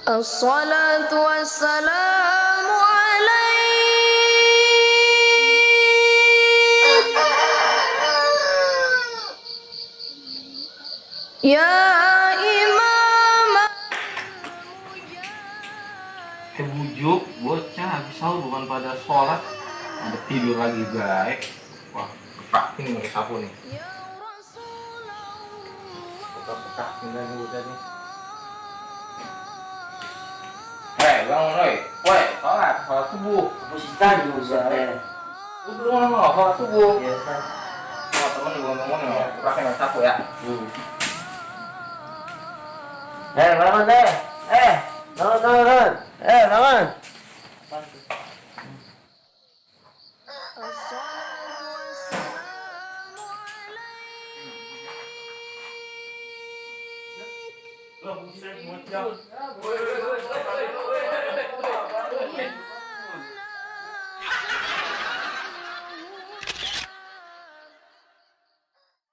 الصلاة والسلام عليك يا إمام Bujuk bocah habis sahur bukan pada sholat ada tidur lagi guys. Wah peking nih sapu nih, peking nih udah nih. Bangun woi sholat subuh. Aku sih tadi Ustaz. Lu belum mau sholat subuh? Iya Ustaz. Sama temen juga ngomong ya, pakai sapu ya. Bangun deh. Bangun. Bangun. Lah buset,